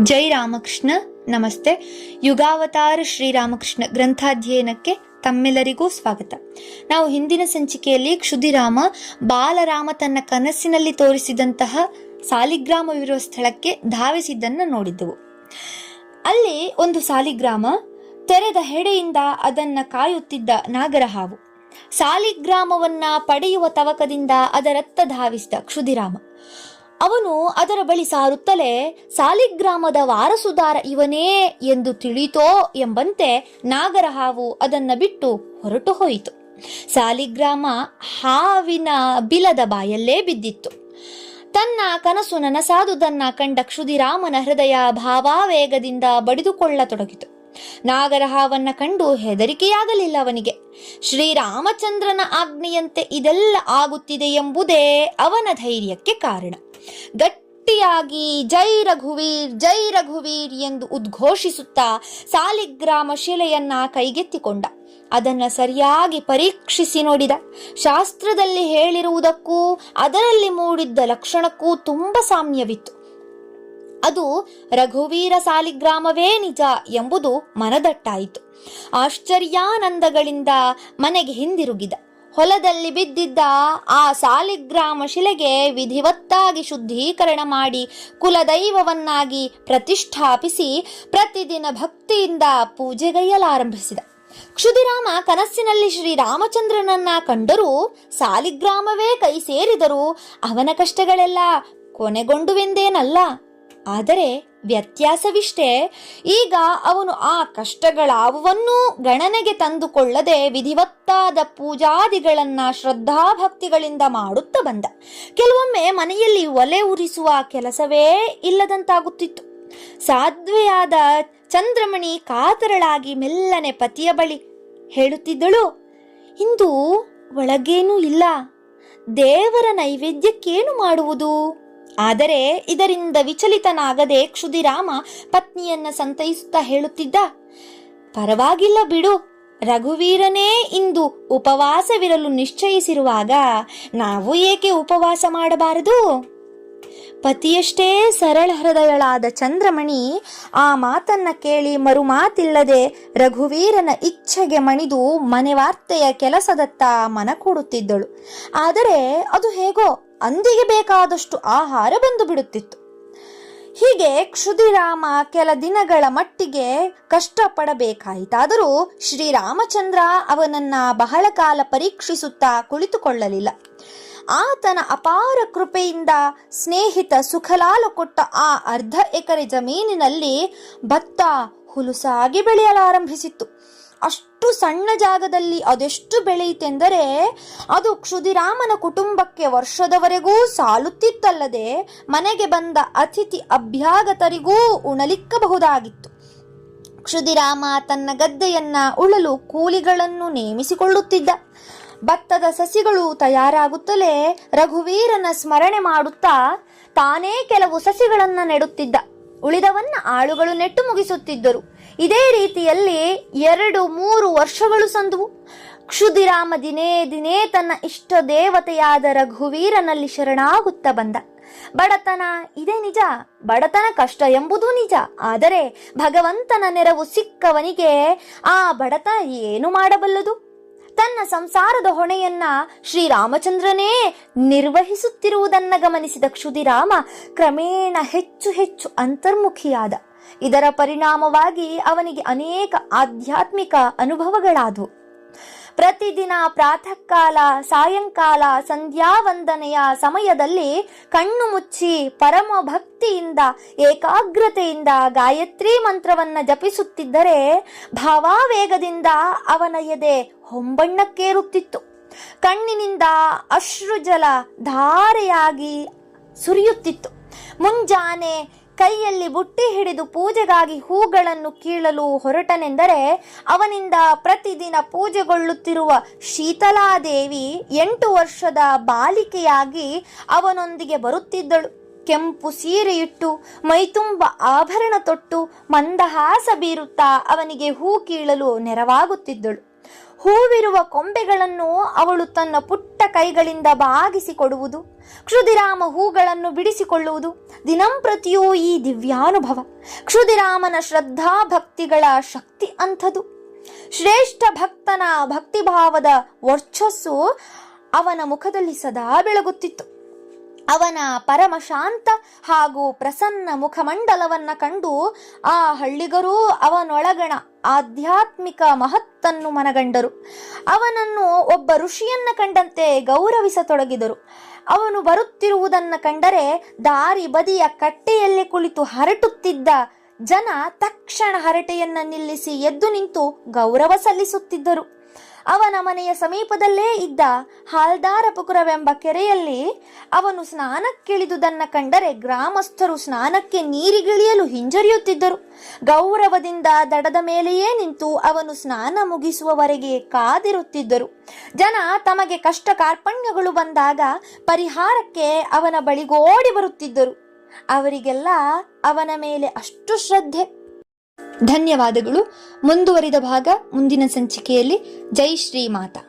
ಜೈ ರಾಮಕೃಷ್ಣ. ನಮಸ್ತೆ. ಯುಗಾವತಾರ ಶ್ರೀರಾಮಕೃಷ್ಣ ಗ್ರಂಥಾಧ್ಯಯನಕ್ಕೆ ತಮ್ಮೆಲ್ಲರಿಗೂ ಸ್ವಾಗತ. ನಾವು ಹಿಂದಿನ ಸಂಚಿಕೆಯಲ್ಲಿ ಕ್ಷುದಿರಾಮ ಬಾಲರಾಮ ತನ್ನ ಕನಸಿನಲ್ಲಿ ತೋರಿಸಿದಂತಹ ಸಾಲಿಗ್ರಾಮವಿರುವ ಸ್ಥಳಕ್ಕೆ ಧಾವಿಸಿದ್ದನ್ನು ನೋಡಿದ್ದೆವು. ಅಲ್ಲಿ ಒಂದು ಸಾಲಿಗ್ರಾಮ, ತೆರೆದ ಹೆಡೆಯಿಂದ ಅದನ್ನ ಕಾಯುತ್ತಿದ್ದ ನಾಗರಹಾವು. ಸಾಲಿಗ್ರಾಮವನ್ನ ಪಡೆಯುವ ತವಕದಿಂದ ಅದರತ್ತ ಧಾವಿಸಿದ ಕ್ಷುದಿರಾಮ. ಅವನು ಅದರ ಬಳಿ ಸಾರುತ್ತಲೇ ಸಾಲಿಗ್ರಾಮದ ವಾರಸುದಾರ ಇವನೇ ಎಂದು ತಿಳಿತೋ ಎಂಬಂತೆ ನಾಗರಹಾವು ಅದನ್ನ ಬಿಟ್ಟು ಹೊರಟು ಹೋಯಿತು. ಸಾಲಿಗ್ರಾಮ ಹಾವಿನ ಬಿಲದ ಬಾಯಲ್ಲೇ ಬಿದ್ದಿತ್ತು. ತನ್ನ ಕನಸು ನನಸಾದುದನ್ನ ಕಂಡ ಕ್ಷುದಿರಾಮನ ಹೃದಯ ಭಾವಾವೇಗದಿಂದ ಬಡಿದುಕೊಳ್ಳತೊಡಗಿತು. ನಾಗರಹಾವನ್ನ ಕಂಡು ಹೆದರಿಕೆಯಾಗಲಿಲ್ಲ ಅವನಿಗೆ. ಶ್ರೀರಾಮಚಂದ್ರನ ಆಜ್ಞೆಯಂತೆ ಇದೆಲ್ಲ ಆಗುತ್ತಿದೆ ಎಂಬುದೇ ಅವನ ಧೈರ್ಯಕ್ಕೆ ಕಾರಣ. ಗಟ್ಟಿಯಾಗಿ ಜೈ ರಘುವೀರ್ ಜೈ ರಘುವೀರ್ ಎಂದು ಉದ್ಘೋಷಿಸುತ್ತಾ ಸಾಲಿಗ್ರಾಮ ಶಿಲೆಯನ್ನ ಕೈಗೆತ್ತಿಕೊಂಡ. ಅದನ್ನ ಸರಿಯಾಗಿ ಪರೀಕ್ಷಿಸಿ ನೋಡಿದ. ಶಾಸ್ತ್ರದಲ್ಲಿ ಹೇಳಿರುವುದಕ್ಕೂ ಅದರಲ್ಲಿ ಮೂಡಿದ್ದ ಲಕ್ಷಣಕ್ಕೂ ತುಂಬಾ ಸಾಮ್ಯವಿತ್ತು. ಅದು ರಘುವೀರ ಸಾಲಿಗ್ರಾಮವೇ ನಿಜ ಎಂಬುದು ಮನದಟ್ಟಾಯಿತು. ಆಶ್ಚರ್ಯಾನಂದಗಳಿಂದ ಮನೆಗೆ ಹಿಂದಿರುಗಿದ. ಹೊಲದಲ್ಲಿ ಬಿದ್ದಿದ್ದ ಆ ಸಾಲಿಗ್ರಾಮ ಶಿಲೆಗೆ ವಿಧಿವತ್ತಾಗಿ ಶುದ್ಧೀಕರಣ ಮಾಡಿ ಕುಲದೈವವನ್ನಾಗಿ ಪ್ರತಿಷ್ಠಾಪಿಸಿ ಪ್ರತಿದಿನ ಭಕ್ತಿಯಿಂದ ಪೂಜೆಗೈಯಲಾರಂಭಿಸಿದ. ಕ್ಷುದಿರಾಮ ಕನಸಿನಲ್ಲಿ ಶ್ರೀರಾಮಚಂದ್ರನನ್ನ ಕಂಡರೂ ಸಾಲಿಗ್ರಾಮವೇ ಕೈ ಸೇರಿದರೂ ಅವನ ಕಷ್ಟಗಳೆಲ್ಲ ಕೊನೆಗೊಂಡುವೆಂದೇನಲ್ಲ. ಆದರೆ ವ್ಯತ್ಯಾಸವಿಷ್ಟೇ, ಈಗ ಅವನು ಆ ಕಷ್ಟಗಳಾವುವನ್ನೂ ಗಣನೆಗೆ ತಂದುಕೊಳ್ಳದೆ ವಿಧಿವತ್ತಾದ ಪೂಜಾದಿಗಳನ್ನ ಶ್ರದ್ಧಾಭಕ್ತಿಗಳಿಂದ ಮಾಡುತ್ತಾ ಬಂದ. ಕೆಲವೊಮ್ಮೆ ಮನೆಯಲ್ಲಿ ಒಲೆ ಉರಿಸುವ ಕೆಲಸವೇ ಇಲ್ಲದಂತಾಗುತ್ತಿತ್ತು. ಸಾಧ್ವೆಯಾದ ಚಂದ್ರಮಣಿ ಕಾತರಳಾಗಿ ಮೆಲ್ಲನೆ ಪತಿಯ ಬಳಿ ಹೇಳುತ್ತಿದ್ದಳು, ಇಂದು ಒಳಗೇನೂ ಇಲ್ಲ, ದೇವರ ನೈವೇದ್ಯಕ್ಕೇನು ಮಾಡುವುದು? ಆದರೆ ಇದರಿಂದ ವಿಚಲಿತನಾಗದೆ ಕ್ಷುದಿರಾಮ ಪತ್ನಿಯನ್ನ ಸಂತೈಸುತ್ತಾ ಹೇಳುತ್ತಿದ್ದ, ಪರವಾಗಿಲ್ಲ ಬಿಡು, ರಘುವೀರನೇ ಇಂದು ಉಪವಾಸವಿರಲು ನಿಶ್ಚಯಿಸಿರುವಾಗ ನಾವು ಏಕೆ ಉಪವಾಸ ಮಾಡಬಾರದು? ಪತಿಯಷ್ಟೇ ಸರಳ ಹೃದಯಳಾದ ಚಂದ್ರಮಣಿ ಆ ಮಾತನ್ನ ಕೇಳಿ ಮರುಮಾತಿಲ್ಲದೆ ರಘುವೀರನ ಇಚ್ಛೆಗೆ ಮಣಿದು ಮನೆವಾರ್ತೆಯ ಕೆಲಸದತ್ತ ಮನ ಕೊಡುತ್ತಿದ್ದಳು. ಆದರೆ ಅದು ಹೇಗೋ ಅಂದಿಗೆ ಬೇಕಾದಷ್ಟು ಆಹಾರ ಬಂದು ಬಿಡುತ್ತಿತ್ತು. ಹೀಗೆ ಕ್ಷುದಿರಾಮ ಕೆಲ ದಿನಗಳ ಮಟ್ಟಿಗೆ ಕಷ್ಟಪಡಬೇಕಾಯಿತಾದರೂ ಶ್ರೀರಾಮಚಂದ್ರ ಅವನನ್ನ ಬಹಳ ಕಾಲ ಪರೀಕ್ಷಿಸುತ್ತಾ ಕುಳಿತುಕೊಳ್ಳಲಿಲ್ಲ. ಆತನ ಅಪಾರ ಕೃಪೆಯಿಂದ ಸ್ನೇಹಿತ ಸುಖಲಾಲು ಕೊಟ್ಟ ಆ 1/2 ಎಕರೆ ಜಮೀನಿನಲ್ಲಿ ಭತ್ತ ಹುಲುಸಾಗಿ ಬೆಳೆಯಲಾರಂಭಿಸಿತ್ತು. ಅಷ್ಟು ಸಣ್ಣ ಜಾಗದಲ್ಲಿ ಅದೆಷ್ಟು ಬೆಳೆಯಿತೆಂದರೆ ಅದು ಕ್ಷುದಿರಾಮನ ಕುಟುಂಬಕ್ಕೆ ವರ್ಷದವರೆಗೂ ಸಾಲುತ್ತಿತ್ತಲ್ಲದೆ ಮನೆಗೆ ಬಂದ ಅತಿಥಿ ಅಭ್ಯಾಗತರಿಗೂ ಉಣಲಿಕ್ಕಬಹುದಾಗಿತ್ತು. ಕ್ಷುದಿರಾಮ ತನ್ನ ಗದ್ದೆಯನ್ನ ಉಳಲು ಕೂಲಿಗಳನ್ನು ನೇಮಿಸಿಕೊಳ್ಳುತ್ತಿದ್ದ. ಭತ್ತದ ಸಸಿಗಳು ತಯಾರಾಗುತ್ತಲೇ ರಘುವೀರನ ಸ್ಮರಣೆ ಮಾಡುತ್ತಾ ತಾನೇ ಕೆಲವು ಸಸಿಗಳನ್ನ ನೆಡುತ್ತಿದ್ದ. ಉಳಿದವನ್ನ ಆಳುಗಳು ನೆಟ್ಟು ಮುಗಿಸುತ್ತಿದ್ದರು. ಇದೇ ರೀತಿಯಲ್ಲಿ 2-3 ವರ್ಷಗಳು ಸಂದುವು. ಕ್ಷುದಿರಾಮ ದಿನೇ ದಿನೇ ತನ್ನ ಇಷ್ಟ ದೇವತೆಯಾದ ರಘುವೀರನಲ್ಲಿ ಶರಣಾಗುತ್ತಾ ಬಂದ. ಬಡತನ ಇದೆ ನಿಜ, ಬಡತನ ಕಷ್ಟ ಎಂಬುದು ನಿಜ. ಆದರೆ ಭಗವಂತನ ನೆರವು ಸಿಕ್ಕವನಿಗೆ ಆ ಬಡತನ ಏನು ಮಾಡಬಲ್ಲದು? ತನ್ನ ಸಂಸಾರದ ಹೊಣೆಯನ್ನ ಶ್ರೀರಾಮಚಂದ್ರನೇ ನಿರ್ವಹಿಸುತ್ತಿರುವುದನ್ನ ಗಮನಿಸಿದ ಕ್ಷುದಿರಾಮ ಕ್ರಮೇಣ ಹೆಚ್ಚು ಹೆಚ್ಚು ಅಂತರ್ಮುಖಿಯಾದ. ಇದರ ಪರಿಣಾಮವಾಗಿ ಅವನಿಗೆ ಅನೇಕ ಆಧ್ಯಾತ್ಮಿಕ ಅನುಭವಗಳಾದವು. ಪ್ರತಿದಿನ ಪ್ರಾತಃ ಕಾಲ, ಸಾಯಂಕಾಲ, ಸಂಧ್ಯಾವಂದನೆಯ ಸಮಯದಲ್ಲಿ ಕಣ್ಣು ಮುಚ್ಚಿ ಪರಮ ಭಕ್ತಿಯಿಂದ ಏಕಾಗ್ರತೆಯಿಂದ ಗಾಯತ್ರಿ ಮಂತ್ರವನ್ನ ಜಪಿಸುತ್ತಿದ್ದರೆ ಭಾವಾವೇಗದಿಂದ ಅವನ ಎದೆ ಹೊಂಬಣ್ಣಕ್ಕೇರುತ್ತಿತ್ತು. ಕಣ್ಣಿನಿಂದ ಅಶ್ರುಜಲ ಧಾರೆಯಾಗಿ ಸುರಿಯುತ್ತಿತ್ತು. ಮುಂಜಾನೆ ಕೈಯಲ್ಲಿ ಬುಟ್ಟಿ ಹಿಡಿದು ಪೂಜೆಗಾಗಿ ಹೂಗಳನ್ನು ಕೀಳಲು ಹೊರಟನೆಂದರೆ ಅವನಿಂದ ಪ್ರತಿದಿನ ಪೂಜೆಗೊಳ್ಳುತ್ತಿರುವ ಶೀತಲಾದೇವಿ 8 ವರ್ಷದ ಬಾಲಿಕೆಯಾಗಿ ಅವನೊಂದಿಗೆ ಬರುತ್ತಿದ್ದಳು. ಕೆಂಪು ಸೀರೆಯಿಟ್ಟು ಮೈತುಂಬ ಆಭರಣ ತೊಟ್ಟು ಮಂದಹಾಸ ಬೀರುತ್ತಾ ಅವನಿಗೆ ಹೂ ಕೀಳಲು ನೆರವಾಗುತ್ತಿದ್ದಳು. ಹೂವಿರುವ ಕೊಂಬೆಗಳನ್ನು ಅವಳು ತನ್ನ ಪುಟ್ಟ ಕೈಗಳಿಂದ ಬಾಗಿಸಿ ಕೊಡುವುದು, ಕ್ಷುದಿರಾಮ ಹೂಗಳನ್ನು ಬಿಡಿಸಿಕೊಳ್ಳುವುದು ದಿನಂಪ್ರತಿಯೂ ಈ ದಿವ್ಯಾನುಭವ. ಕ್ಷುದಿರಾಮನ ಶ್ರದ್ಧಾ ಭಕ್ತಿಗಳ ಶಕ್ತಿ ಅಂಥದು. ಶ್ರೇಷ್ಠ ಭಕ್ತನ ಭಕ್ತಿಭಾವದ ವರ್ಚಸ್ಸು ಅವನ ಮುಖದಲ್ಲಿ ಸದಾ ಬೆಳಗುತ್ತಿತ್ತು. ಅವನ ಪರಮ ಶಾಂತ ಹಾಗೂ ಪ್ರಸನ್ನ ಮುಖಮಂಡಲವನ್ನ ಕಂಡು ಆ ಹಳ್ಳಿಗರೂ ಅವನೊಳಗಣ ಆಧ್ಯಾತ್ಮಿಕ ಮಹತ್ತನ್ನು ಮನಗಂಡರು. ಅವನನ್ನು ಒಬ್ಬ ಋಷಿಯನ್ನ ಕಂಡಂತೆ ಗೌರವಿಸತೊಡಗಿದರು. ಅವನು ಬರುತ್ತಿರುವುದನ್ನ ಕಂಡರೆ ದಾರಿ ಬದಿಯ ಕಟ್ಟೆಯಲ್ಲಿ ಕುಳಿತು ಹರಟುತ್ತಿದ್ದ ಜನ ತಕ್ಷಣ ಹರಟೆಯನ್ನ ನಿಲ್ಲಿಸಿ ಎದ್ದು ನಿಂತು ಗೌರವ ಸಲ್ಲಿಸುತ್ತಿದ್ದರು. ಅವನ ಮನೆಯ ಸಮೀಪದಲ್ಲೇ ಇದ್ದ ಹಾಲ್ದಾರಪುರವೆಂಬ ಕೆರೆಯಲ್ಲಿ ಅವನು ಸ್ನಾನಕ್ಕಿಳಿದುದನ್ನ ಕಂಡರೆ ಗ್ರಾಮಸ್ಥರು ಸ್ನಾನಕ್ಕೆ ನೀರಿಗಿಳಿಯಲು ಹಿಂಜರಿಯುತ್ತಿದ್ದರು. ಗೌರವದಿಂದ ದಡದ ಮೇಲೆಯೇ ನಿಂತು ಅವನು ಸ್ನಾನ ಮುಗಿಸುವವರೆಗೆ ಕಾದಿರುತ್ತಿದ್ದರು. ಜನ ತಮಗೆ ಕಷ್ಟ ಕಾರ್ಪಣ್ಯಗಳು ಬಂದಾಗ ಪರಿಹಾರಕ್ಕೆ ಅವನ ಬಳಿಗೋಡಿ ಬರುತ್ತಿದ್ದರು. ಅವರಿಗೆಲ್ಲ ಅವನ ಮೇಲೆ ಅಷ್ಟು ಶ್ರದ್ಧೆ. ಧನ್ಯವಾದಗಳು. ಮುಂದುವರಿದ ಭಾಗ ಮುಂದಿನ ಸಂಚಿಕೆಯಲ್ಲಿ. ಜೈ ಶ್ರೀ ಮಾತಾ.